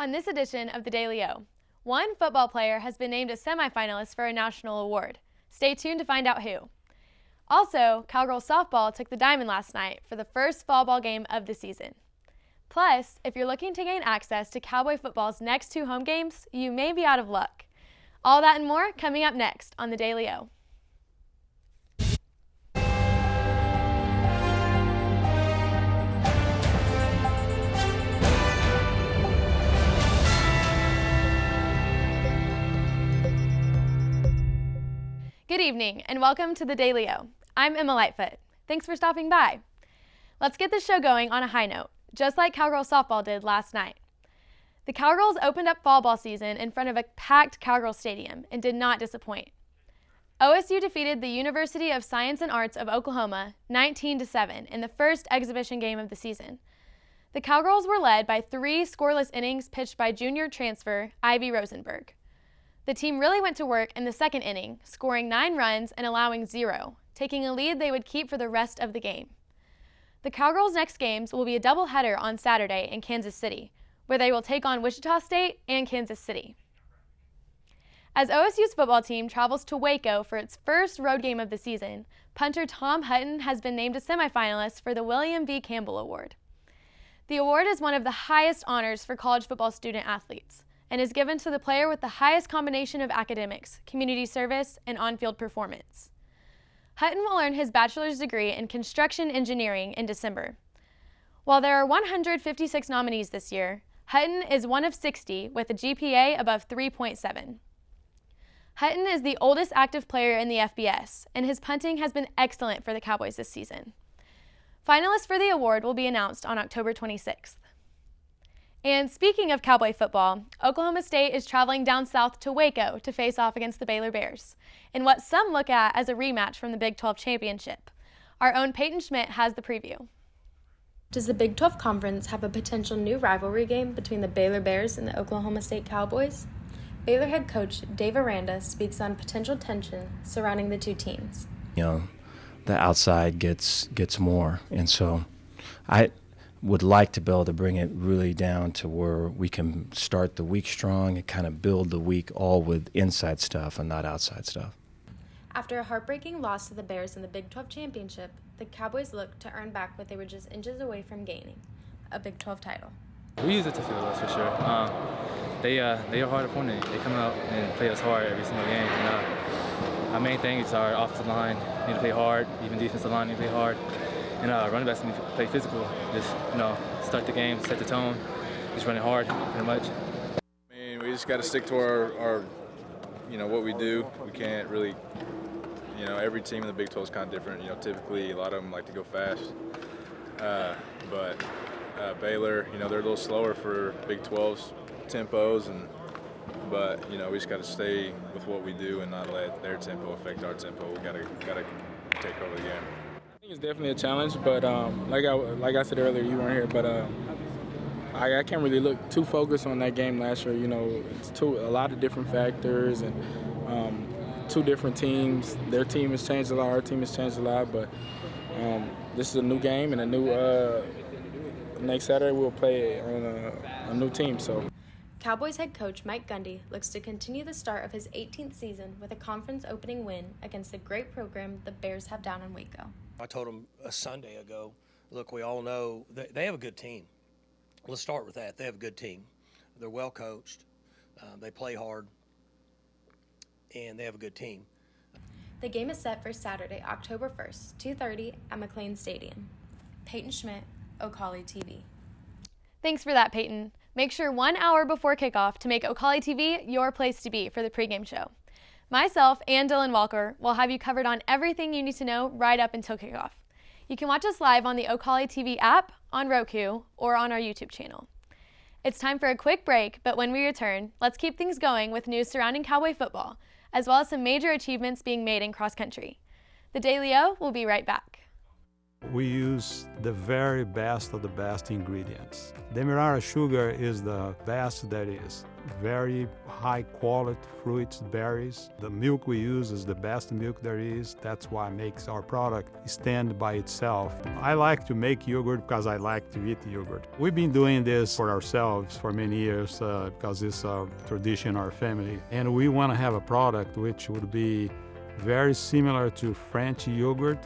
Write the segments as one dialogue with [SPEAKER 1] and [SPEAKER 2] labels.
[SPEAKER 1] On this edition of the Daily O, one football player has been named a semi-finalist for a national award. Stay tuned to find out who. Also, Cowgirls softball took the diamond last night for the first fall ball game of the season. Plus, if you're looking to gain access to Cowboy football's next 2 home games, you may be out of luck. All that and more coming up next on the Daily O. Good evening and welcome to the Daily O. I'm Emma Lightfoot. Thanks for stopping by. Let's get this show going on a high note, just like Cowgirls softball did last night. The Cowgirls opened up fall ball season in front of a packed Cowgirls stadium and did not disappoint. OSU defeated the University of Science and Arts of Oklahoma 19-7 in the first exhibition game of the season. The Cowgirls were led by 3 scoreless innings pitched by junior transfer Ivy Rosenberg. The team really went to work in the second inning, scoring 9 runs and allowing 0, taking a lead they would keep for the rest of the game. The Cowgirls' next games will be a doubleheader on Saturday in Kansas City, where they will take on Wichita State and Kansas City. As OSU's football team travels to Waco for its first road game of the season, punter Tom Hutton has been named a semifinalist for the William V. Campbell Award. The award is one of the highest honors for college football student athletes, and is given to the player with the highest combination of academics, community service, and on-field performance. Hutton will earn his bachelor's degree in construction engineering in December. While there are 156 nominees this year, Hutton is one of 60 with a GPA above 3.7. Hutton is the oldest active player in the FBS, and his punting has been excellent for the Cowboys this season. Finalists for the award will be announced on October 26th. And speaking of Cowboy football, Oklahoma State is traveling down south to Waco to face off against the Baylor Bears, in what some look at as a rematch from the Big 12 championship. Our own Peyton Schmidt has the preview.
[SPEAKER 2] Does the Big 12 Conference have a potential new rivalry game between the Baylor Bears and the Oklahoma State Cowboys? Baylor head coach Dave Aranda speaks on potential tension surrounding the two teams.
[SPEAKER 3] You know, the outside gets more, and so I would like to be able to bring it really down to where we can start the week strong and kind of build the week all with inside stuff and not outside stuff.
[SPEAKER 2] After a heartbreaking loss to the Bears in the Big 12 championship, the Cowboys looked to earn back what they were just inches away from gaining, a Big 12 title.
[SPEAKER 4] We use it to feel us for sure. They are a hard opponent. They come out and play us hard every single game. And, our main thing is our offensive line need to play hard, even defensive line need to play hard. And running backs need to play physical. Just, start the game, set the tone, just running hard, pretty much.
[SPEAKER 5] I mean, we just got to stick to our what we do. We can't really, every team in the Big 12 is kind of different. Typically a lot of them like to go fast. But Baylor, they're a little slower for Big 12's tempos, but we just got to stay with what we do and not let their tempo affect our tempo. We got to take over the game.
[SPEAKER 6] I think it's definitely a challenge, but like I said earlier, you weren't here, but I can't really look too focused on that game last year. It's a lot of different factors and 2 different teams. Their team has changed a lot, our team has changed a lot, but this is a new game and a new next Saturday we'll play on a new team. So.
[SPEAKER 2] Cowboys head coach Mike Gundy looks to continue the start of his 18th season with a conference opening win against the great program the Bears have down in Waco.
[SPEAKER 7] I told them a Sunday ago, look, we all know they have a good team. Let's start with that. They have a good team. They're well coached. They play hard, and they have a good team.
[SPEAKER 2] The game is set for Saturday, October 1st, 2:30 at McLean Stadium. Peyton Schmidt, Ocali TV.
[SPEAKER 1] Thanks for that, Peyton. Make sure 1 hour before kickoff to make Ocali TV your place to be for the pregame show. Myself and Dylan Walker will have you covered on everything you need to know right up until kickoff. You can watch us live on the Ocali TV app, on Roku, or on our YouTube channel. It's time for a quick break, but when we return, let's keep things going with news surrounding Cowboy football, as well as some major achievements being made in cross country. The Daily O will be right back.
[SPEAKER 8] We use the very best of the best ingredients. Demerara sugar is the best that is. Very high quality fruits, berries. The milk we use is the best milk there is. That's why it makes our product stand by itself. I like to make yogurt because I like to eat yogurt. We've been doing this for ourselves for many years because it's a tradition in our family. And we want to have a product which would be very similar to French yogurt,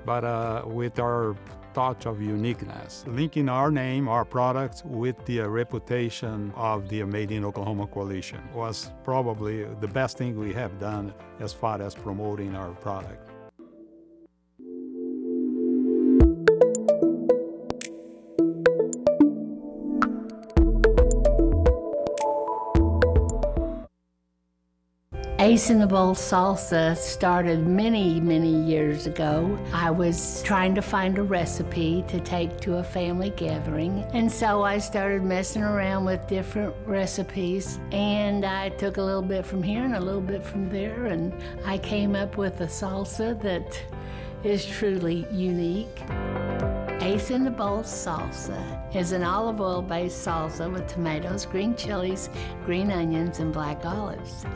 [SPEAKER 8] but with our touch of uniqueness, linking our name, our product, with the reputation of the Made in Oklahoma Coalition was probably the best thing we have done as far as promoting our product.
[SPEAKER 9] Ace in the Bowl salsa started many, many years ago. I was trying to find a recipe to take to a family gathering, and so I started messing around with different recipes, and I took a little bit from here and a little bit from there, and I came up with a salsa that is truly unique. Ace in the Bowl salsa is an olive oil-based salsa with tomatoes, green chilies, green onions, and black olives.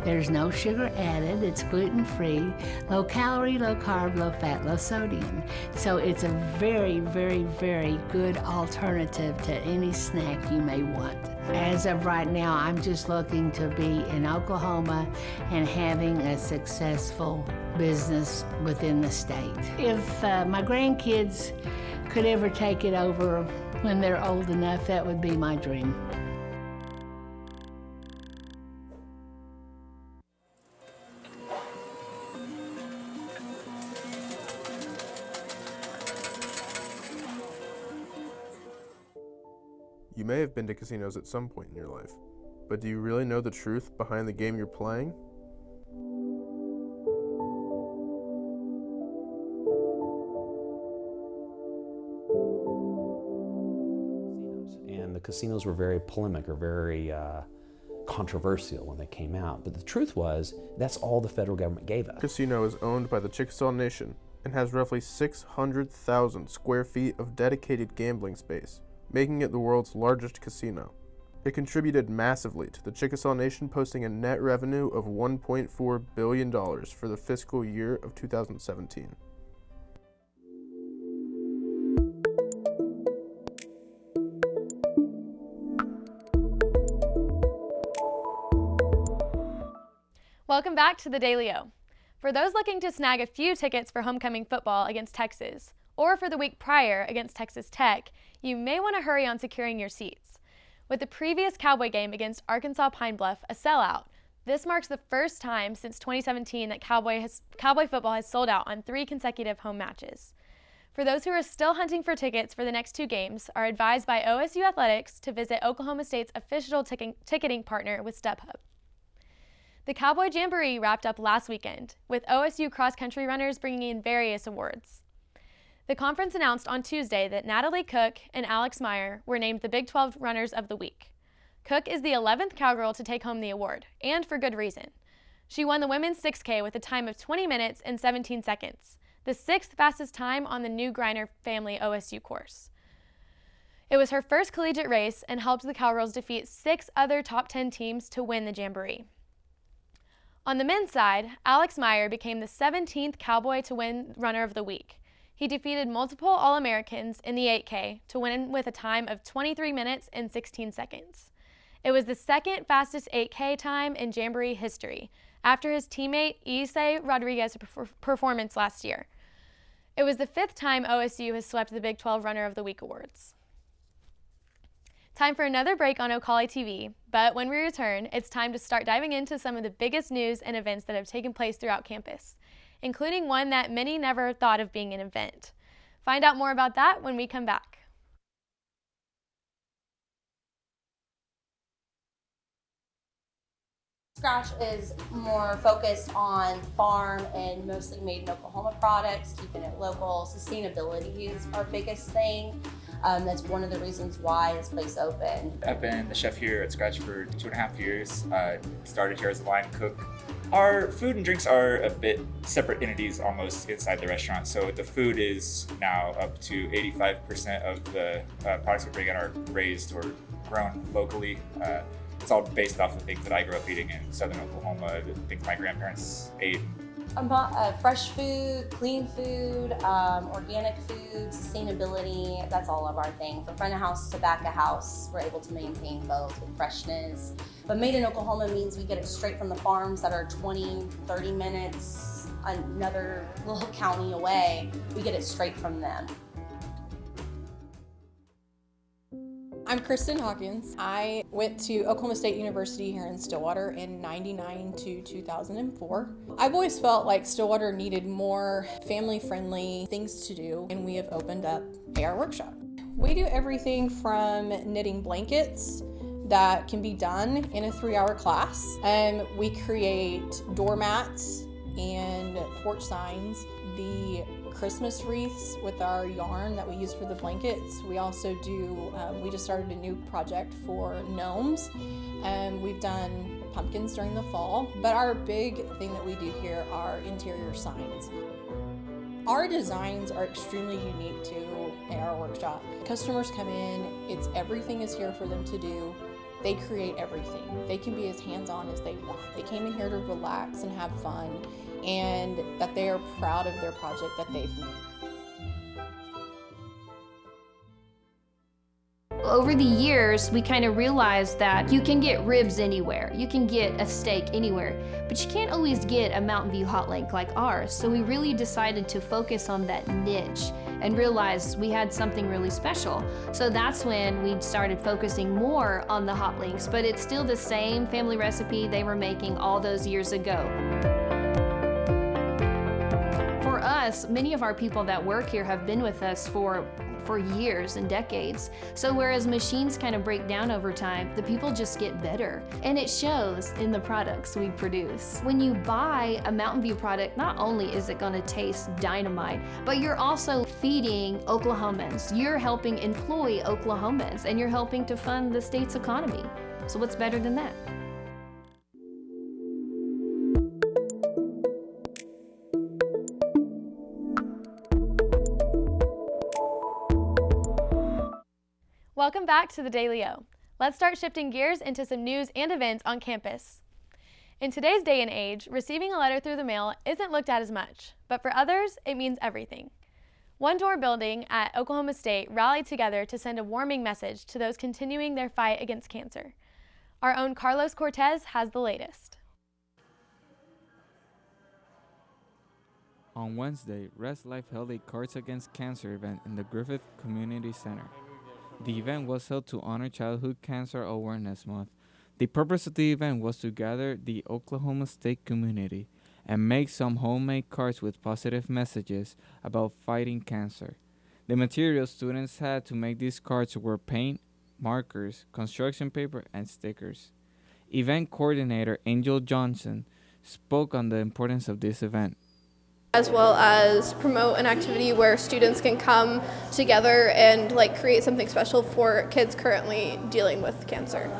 [SPEAKER 9] There's no sugar added, it's gluten-free, low calorie, low carb, low fat, low sodium. So it's a very, very, very good alternative to any snack you may want. As of right now, I'm just looking to be in Oklahoma and having a successful business within the state. If my grandkids could ever take it over when they're old enough, that would be my dream.
[SPEAKER 10] You may have been to casinos at some point in your life, but do you really know the truth behind the game you're playing?
[SPEAKER 11] And the casinos were very polemic or very controversial when they came out. But the truth was, that's all the federal government gave us.
[SPEAKER 10] The casino is owned by the Chickasaw Nation and has roughly 600,000 square feet of dedicated gambling space, making it the world's largest casino. It contributed massively to the Chickasaw Nation, posting a net revenue of $1.4 billion for the fiscal year of 2017.
[SPEAKER 1] Welcome back to the Daily O. For those looking to snag a few tickets for homecoming football against Texas, or for the week prior against Texas Tech, you may want to hurry on securing your seats. With the previous Cowboy game against Arkansas Pine Bluff a sellout, this marks the first time since 2017 that Cowboy football has sold out on 3 consecutive home matches. For those who are still hunting for tickets for the next 2 games, are advised by OSU Athletics to visit Oklahoma State's official ticketing partner with StubHub. The Cowboy Jamboree wrapped up last weekend, with OSU cross-country runners bringing in various awards. The conference announced on Tuesday that Natalie Cook and Alex Meyer were named the Big 12 Runners of the Week. Cook is the 11th Cowgirl to take home the award, and for good reason. She won the women's 6K with a time of 20 minutes and 17 seconds, the 6th fastest time on the new Griner family OSU course. It was her first collegiate race and helped the Cowgirls defeat 6 other top 10 teams to win the Jamboree. On the men's side, Alex Meyer became the 17th Cowboy to win Runner of the Week. He defeated multiple All-Americans in the 8K to win with a time of 23 minutes and 16 seconds. It was the 2nd fastest 8K time in Jamboree history, after his teammate Isai Rodriguez's performance last year. It was the 5th time OSU has swept the Big 12 Runner of the Week awards. Time for another break on Ocali TV, but when we return, it's time to start diving into some of the biggest news and events that have taken place throughout campus, including one that many never thought of being an event. Find out more about that when we come back.
[SPEAKER 12] Scratch is more focused on farm and mostly made in Oklahoma products, keeping it local. Sustainability is our biggest thing. That's one of the reasons why this place opened.
[SPEAKER 13] I've been the chef here at Scratch for 2.5 years. Started here as a line cook. Our food and drinks are a bit separate entities almost inside the restaurant. So the food is now up to 85% of the products we bring in are raised or grown locally. It's all based off of things that I grew up eating in southern Oklahoma, the things my grandparents ate.
[SPEAKER 12] Fresh food, clean food, organic food, sustainability, that's all of our thing. From front of house to back of house, we're able to maintain both with freshness. But made in Oklahoma means we get it straight from the farms that are 20, 30 minutes, another little county away. We get it straight from them.
[SPEAKER 14] I'm Kristen Hawkins. I went to Oklahoma State University here in Stillwater in '99 to 2004. I've always felt like Stillwater needed more family-friendly things to do, and we have opened up AR Workshop. We do everything from knitting blankets that can be done in a 3-hour class. We create doormats and porch signs, the Christmas wreaths with our yarn that we use for the blankets. We also do, we just started a new project for gnomes, and we've done pumpkins during the fall. But our big thing that we do here are interior signs. Our designs are extremely unique to AR Workshop. Customers come in, everything is here for them to do. They create everything. They can be as hands-on as they want. They came in here to relax and have fun, and that they are proud of their project that they've made.
[SPEAKER 15] Over the years, we kind of realized that you can get ribs anywhere, you can get a steak anywhere, but you can't always get a Mountain View hot link like ours. So we really decided to focus on that niche and realized we had something really special. So that's when we started focusing more on the hot links, but it's still the same family recipe they were making all those years ago. For us, many of our people that work here have been with us for years and decades. So whereas machines kind of break down over time, the people just get better. And it shows in the products we produce. When you buy a Mountain View product, not only is it gonna taste dynamite, but you're also feeding Oklahomans. You're helping employ Oklahomans, and you're helping to fund the state's economy. So what's better than that?
[SPEAKER 1] Welcome back to the Daily O. Let's start shifting gears into some news and events on campus. In today's day and age, receiving a letter through the mail isn't looked at as much, but for others, it means everything. One Door Building at Oklahoma State rallied together to send a warming message to those continuing their fight against cancer. Our own Carlos Cortez has the latest.
[SPEAKER 16] On Wednesday, Rest Life held a Cards Against Cancer event in the Griffith Community Center. The event was held to honor Childhood Cancer Awareness Month. The purpose of the event was to gather the Oklahoma State community and make some homemade cards with positive messages about fighting cancer. The materials students had to make these cards were paint, markers, construction paper, and stickers. Event coordinator Angel Johnson spoke on the importance of this event,
[SPEAKER 17] as well as promote an activity where students can come together and create something special for kids currently dealing with cancer.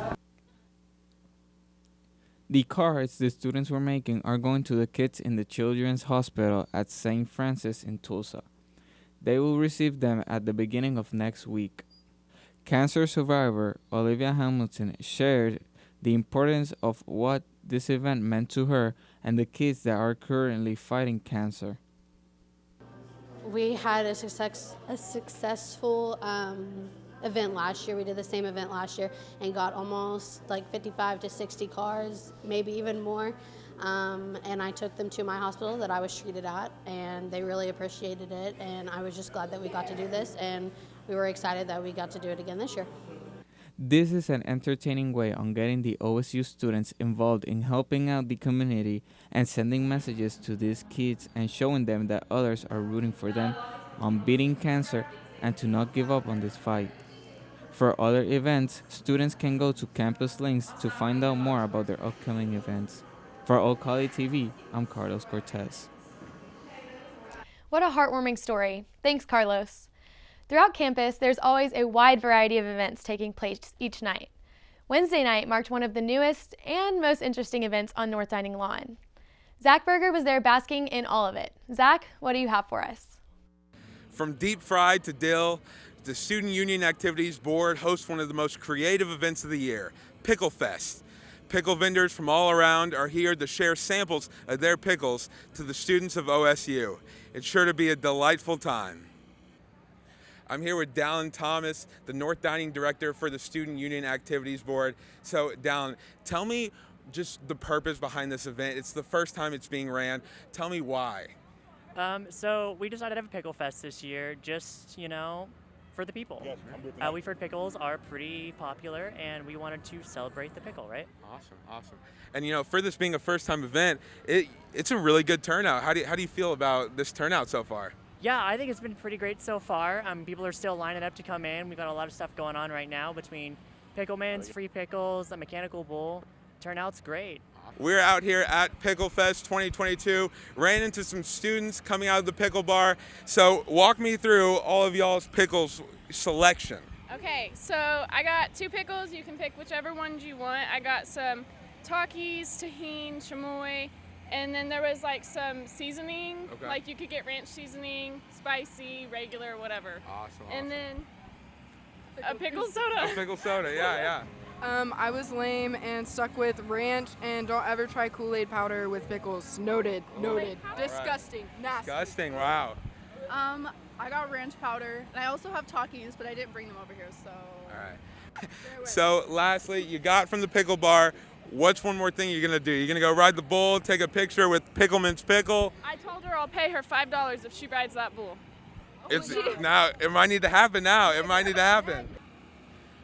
[SPEAKER 16] The cards the students were making are going to the kids in the Children's Hospital at St. Francis in Tulsa. They will receive them at the beginning of next week. Cancer survivor Olivia Hamilton shared the importance of what this event meant to her and the kids that are currently fighting cancer.
[SPEAKER 18] We had a successful event last year. We did the same event last year and got almost 55 to 60 cards, maybe even more. And I took them to my hospital that I was treated at, and they really appreciated it. And I was just glad that we got to do this, and we were excited that we got to do it again this year.
[SPEAKER 16] This is an entertaining way on getting the OSU students involved in helping out the community and sending messages to these kids and showing them that others are rooting for them on beating cancer and to not give up on this fight. For other events, students can go to campus links to find out more about their upcoming events. For Ocali TV, I'm Carlos Cortez.
[SPEAKER 1] What a heartwarming story. Thanks, Carlos. Throughout campus, there's always a wide variety of events taking place each night. Wednesday night marked one of the newest and most interesting events on North Dining Lawn. Zach Berger was there basking in all of it. Zach, what do you have for us?
[SPEAKER 19] From deep fried to dill, the Student Union Activities Board hosts one of the most creative events of the year, Pickle Fest. Pickle vendors from all around are here to share samples of their pickles to the students of OSU. It's sure to be a delightful time. I'm here with Dallin Thomas, the North Dining Director for the Student Union Activities Board. So Dallin, tell me just the purpose behind this event. It's the first time it's being ran. Tell me why.
[SPEAKER 20] So we decided to have a Pickle Fest this year, just, for the people. We've heard pickles are pretty popular, and we wanted to celebrate the pickle, right?
[SPEAKER 19] Awesome. And for this being a first-time event, it's a really good turnout. How do you feel about this turnout so far?
[SPEAKER 20] Yeah, I think it's been pretty great so far. People are still lining up to come in. We've got a lot of stuff going on right now between Pickleman's, free pickles, the Mechanical Bull. Turnout's great.
[SPEAKER 19] We're out here at Pickle Fest 2022, ran into some students coming out of the pickle bar. So walk me through all of y'all's pickles selection.
[SPEAKER 21] Okay, so I got 2 pickles. You can pick whichever ones you want. I got some Takis, Tahine, chamoy, and then there was like some seasoning.
[SPEAKER 19] Okay.
[SPEAKER 21] Like you could get ranch seasoning, spicy, regular, whatever.
[SPEAKER 19] Awesome.
[SPEAKER 21] And then a pickle soda.
[SPEAKER 19] A pickle soda, yeah.
[SPEAKER 22] I was lame and stuck with ranch, and don't ever try Kool-Aid powder with pickles. Noted. Disgusting. Nasty.
[SPEAKER 19] Disgusting, wow.
[SPEAKER 22] I got ranch powder, and I also have Takis, but I didn't bring them over here, so.
[SPEAKER 19] All right. So lastly, you got from the pickle bar, what's one more thing you're gonna do? You're gonna go ride the bull, take a picture with Pickleman's pickle?
[SPEAKER 21] I told her I'll pay her $5 if she rides that bull.
[SPEAKER 19] Now, it might need to happen now. It might need to happen.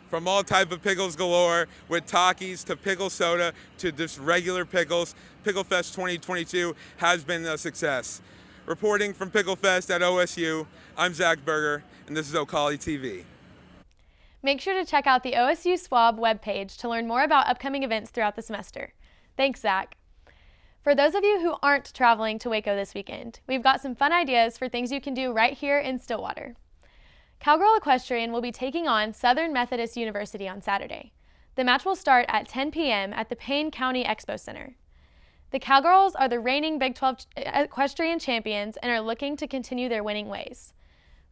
[SPEAKER 19] From all type of pickles galore, with Takis to pickle soda to just regular pickles, Pickle Fest 2022 has been a success. Reporting from Pickle Fest at OSU, I'm Zach Berger, and this is Ocali TV.
[SPEAKER 1] Make sure to check out the OSU SWAB webpage to learn more about upcoming events throughout the semester. Thanks, Zach. For those of you who aren't traveling to Waco this weekend, we've got some fun ideas for things you can do right here in Stillwater. Cowgirl Equestrian will be taking on Southern Methodist University on Saturday. The match will start at 10 p.m. at the Payne County Expo Center. The Cowgirls are the reigning Big 12 equestrian champions and are looking to continue their winning ways.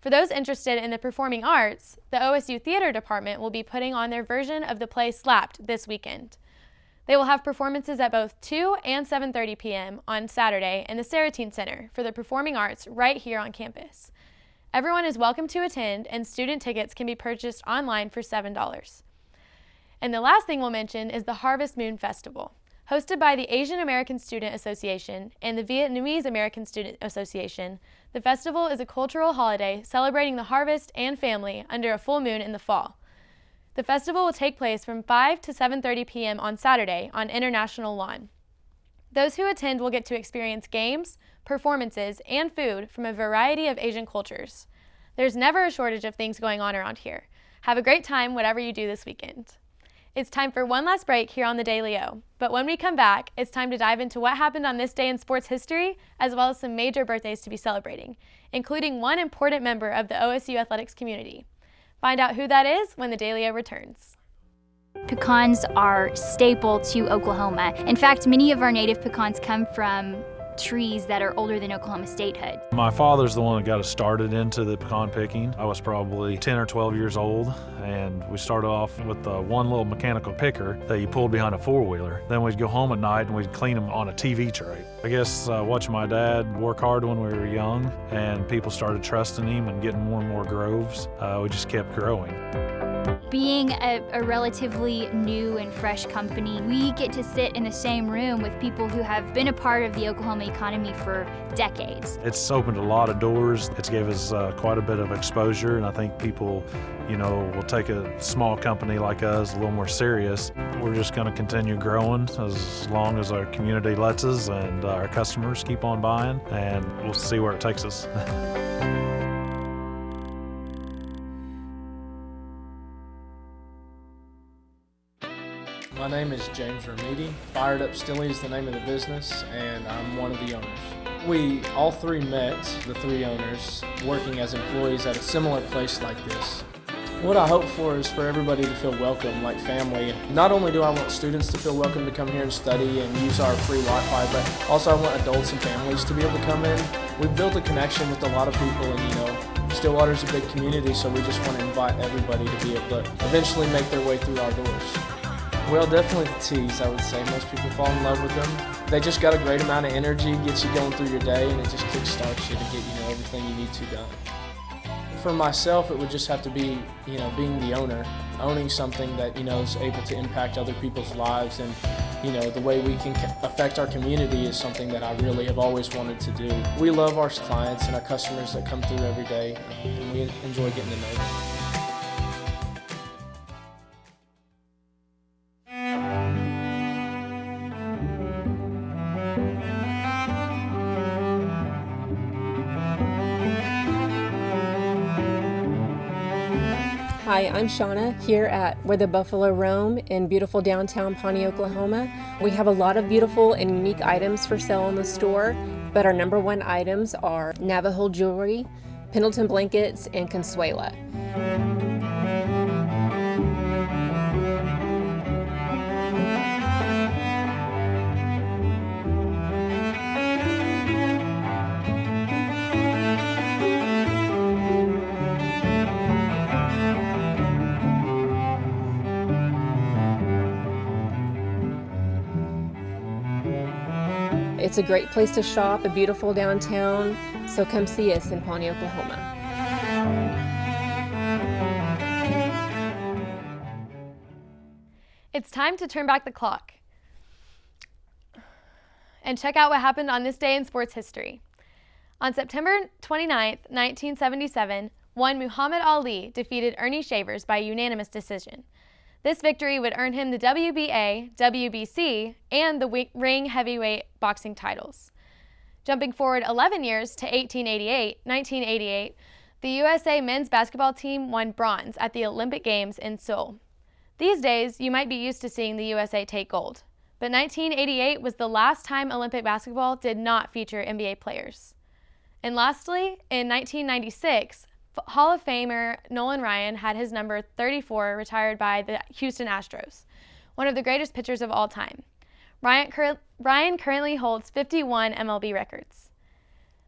[SPEAKER 1] For those interested in the performing arts, the OSU Theater Department will be putting on their version of the play Slapped this weekend. They will have performances at both 2 and 7:30 p.m. on Saturday in the Saratine Center for the performing arts right here on campus. Everyone is welcome to attend, and student tickets can be purchased online for $7. And the last thing we'll mention is the Harvest Moon Festival. Hosted by the Asian American Student Association and the Vietnamese American Student Association, the festival is a cultural holiday celebrating the harvest and family under a full moon in the fall. The festival will take place from 5 to 7:30 p.m. on Saturday on International Lawn. Those who attend will get to experience games, performances, and food from a variety of Asian cultures. There's never a shortage of things going on around here. Have a great time whatever you do this weekend. It's time for one last break here on the Daily O, but when we come back, it's time to dive into what happened on this day in sports history, as well as some major birthdays to be celebrating, including one important member of the OSU athletics community. Find out who that is when the Daily O returns.
[SPEAKER 23] Pecans are staple to Oklahoma. In fact, many of our native pecans come from trees that are older than Oklahoma statehood.
[SPEAKER 24] My father's the one that got us started into the pecan picking. I was probably 10 or 12 years old, and we started off with one little mechanical picker that you pulled behind a four-wheeler. Then we'd go home at night and we'd clean them on a TV tray. I guess watching my dad work hard when we were young, and people started trusting him and getting more and more groves, we just kept growing.
[SPEAKER 23] Being a relatively new and fresh company, we get to sit in the same room with people who have been a part of the Oklahoma economy for decades.
[SPEAKER 24] It's opened a lot of doors. It's gave us quite a bit of exposure, and I think people, will take a small company like us a little more serious. We're just going to continue growing as long as our community lets us and our customers keep on buying, and we'll see where it takes us.
[SPEAKER 25] My name is James Ramidi. Fired Up Stilly is the name of the business, and I'm one of the owners.
[SPEAKER 22] We all three met, the three owners, working as employees at a similar place like this. What I hope for is for everybody to feel welcome, like family. Not only do I want students to feel welcome to come here and study and use our free Wi-Fi, but also I want adults and families to be able to come in. We've built a connection with a lot of people, and Stillwater's a big community, so we just want to invite everybody to be able to eventually make their way through our doors. Well, definitely the teas, I would say. Most people fall in love with them. They just got a great amount of energy, gets you going through your day, and it just kickstarts you to get everything you need to done. For myself, it would just have to be, being the owner, owning something that, is able to impact other people's lives, and, the way we can affect our community is something that I really have always wanted to do. We love our clients and our customers that come through every day, and we enjoy getting to know them.
[SPEAKER 3] Hi, I'm Shauna here at Where the Buffalo Roam in beautiful downtown Pawnee, Oklahoma. We have a lot of beautiful and unique items for sale in the store, but our number one items are Navajo jewelry, Pendleton blankets, and Consuela. It's a great place to shop, a beautiful downtown, so come see us in Pawnee, Oklahoma.
[SPEAKER 1] It's time to turn back the clock and check out what happened on this day in sports history. On September 29, 1977, one Muhammad Ali defeated Ernie Shavers by unanimous decision. This victory would earn him the WBA, WBC, and the ring heavyweight boxing titles. Jumping forward 11 years to 1988, the USA men's basketball team won bronze at the Olympic Games in Seoul. These days, you might be used to seeing the USA take gold, but 1988 was the last time Olympic basketball did not feature NBA players. And lastly, in 1996, Hall of Famer Nolan Ryan had his number 34 retired by the Houston Astros, one of the greatest pitchers of all time. Ryan currently holds 51 MLB records.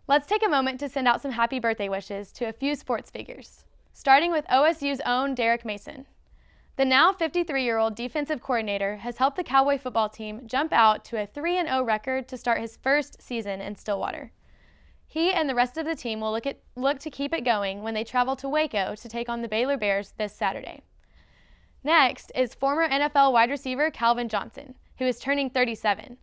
[SPEAKER 1] Let's take a moment to send out some happy birthday wishes to a few sports figures, starting with OSU's own Derek Mason. The now 53-year-old defensive coordinator has helped the Cowboy football team jump out to a 3-0 record to start his first season in Stillwater. He and the rest of the team will look to keep it going when they travel to Waco to take on the Baylor Bears this Saturday. Next is former NFL wide receiver Calvin Johnson, who is turning 37.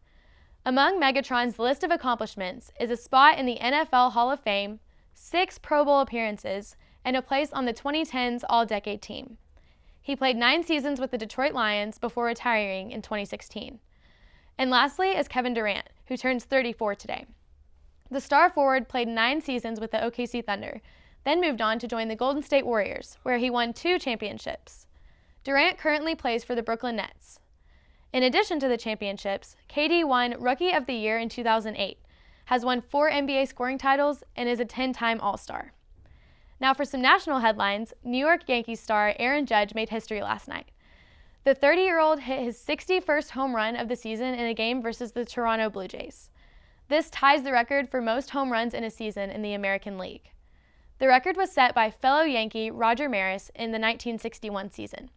[SPEAKER 1] Among Megatron's list of accomplishments is a spot in the NFL Hall of Fame, 6 Pro Bowl appearances, and a place on the 2010s All-Decade team. He played 9 seasons with the Detroit Lions before retiring in 2016. And lastly is Kevin Durant, who turns 34 today. The star forward played 9 seasons with the OKC Thunder, then moved on to join the Golden State Warriors, where he won 2 championships. Durant currently plays for the Brooklyn Nets. In addition to the championships, KD won Rookie of the Year in 2008, has won 4 NBA scoring titles, and is a 10-time All-Star. Now for some national headlines, New York Yankees star Aaron Judge made history last night. The 30-year-old hit his 61st home run of the season in a game versus the Toronto Blue Jays. This ties the record for most home runs in a season in the American League. The record was set by fellow Yankee Roger Maris in the 1961 season.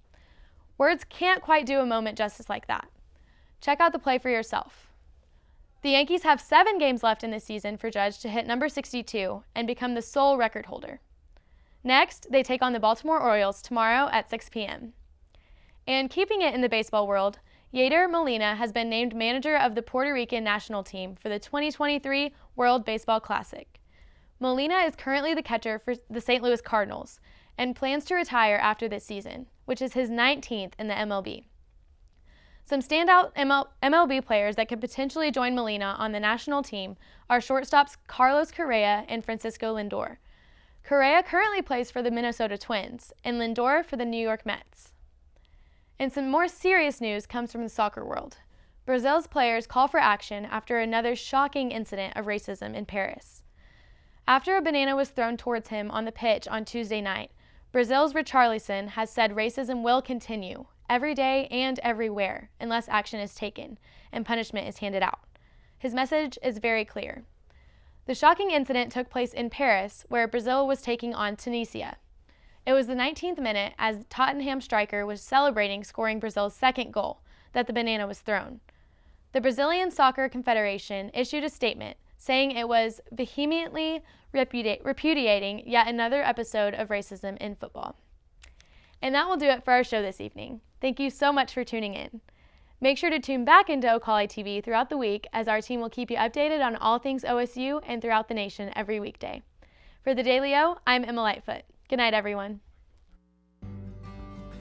[SPEAKER 1] Words can't quite do a moment justice like that. Check out the play for yourself. The Yankees have 7 games left in this season for Judge to hit number 62 and become the sole record holder. Next, they take on the Baltimore Orioles tomorrow at 6 p.m. And keeping it in the baseball world, Yadier Molina has been named manager of the Puerto Rican national team for the 2023 World Baseball Classic. Molina is currently the catcher for the St. Louis Cardinals and plans to retire after this season, which is his 19th in the MLB. Some standout MLB players that could potentially join Molina on the national team are shortstops Carlos Correa and Francisco Lindor. Correa currently plays for the Minnesota Twins and Lindor for the New York Mets. And some more serious news comes from the soccer world. Brazil's players call for action after another shocking incident of racism in Paris. After a banana was thrown towards him on the pitch on Tuesday night, Brazil's Richarlison has said racism will continue every day and everywhere unless action is taken and punishment is handed out. His message is very clear. The shocking incident took place in Paris, where Brazil was taking on Tunisia. It was the 19th minute as Tottenham striker was celebrating scoring Brazil's second goal that the banana was thrown. The Brazilian Soccer Confederation issued a statement saying it was vehemently repudiating yet another episode of racism in football. And that will do it for our show this evening. Thank you so much for tuning in. Make sure to tune back into Ocali TV throughout the week, as our team will keep you updated on all things OSU and throughout the nation every weekday. For the Daily O, I'm Emma Lightfoot. Good night, everyone.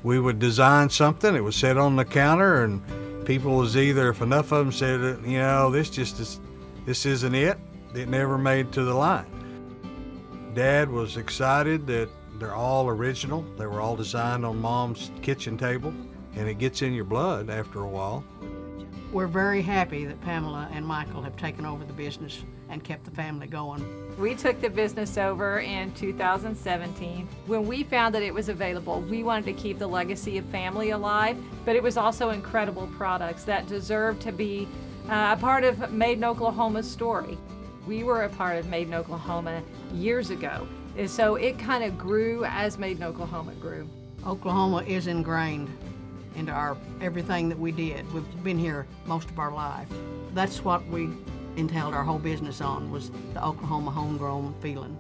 [SPEAKER 2] We would design something, it was set on the counter, and people was either, if enough of them said, this isn't it never made to the line. Dad was excited that they're all original. They were all designed on Mom's kitchen table, and it gets in your blood after a while.
[SPEAKER 4] We're very happy that Pamela and Michael have taken over the business and kept the family going.
[SPEAKER 5] We took the business over in 2017. When we found that it was available, we wanted to keep the legacy of family alive, but it was also incredible products that deserved to be a part of Made in Oklahoma's story. We were a part of Made in Oklahoma years ago, and so it kind of grew as Made in Oklahoma grew.
[SPEAKER 4] Oklahoma is ingrained into everything that we did. We've been here most of our life. That's what we entailed our whole business on, was the Oklahoma homegrown feeling.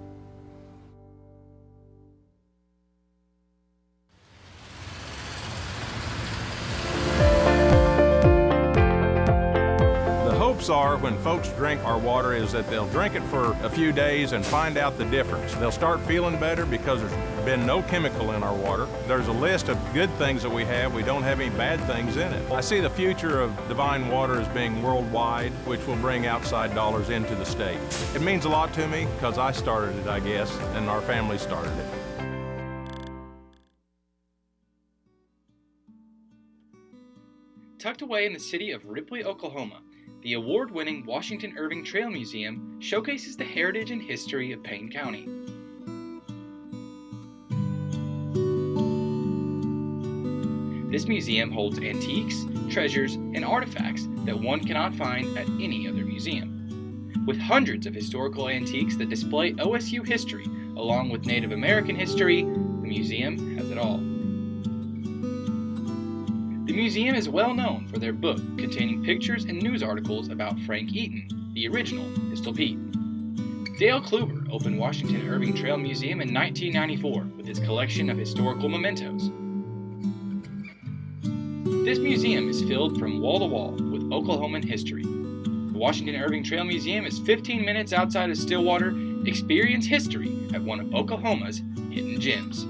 [SPEAKER 6] The hopes are when folks drink our water is that they'll drink it for a few days and find out the difference. They'll start feeling better because there's been no chemical in our water. There's a list of good things that we have. We don't have any bad things in it. I see the future of Divine Water as being worldwide, which will bring outside dollars into the state. It means a lot to me because I started it, I guess, and our family started it.
[SPEAKER 7] Tucked away in the city of Ripley, Oklahoma, the award-winning Washington Irving Trail Museum showcases the heritage and history of Payne County. This museum holds antiques, treasures, and artifacts that one cannot find at any other museum. With hundreds of historical antiques that display OSU history, along with Native American history, the museum has it all. The museum is well known for their book containing pictures and news articles about Frank Eaton, the original Pistol Pete. Dale Kluber opened Washington Irving Trail Museum in 1994 with its collection of historical mementos. This museum is filled from wall to wall with Oklahoman history. The Washington Irving Trail Museum is 15 minutes outside of Stillwater. Experience history at one of Oklahoma's hidden gems.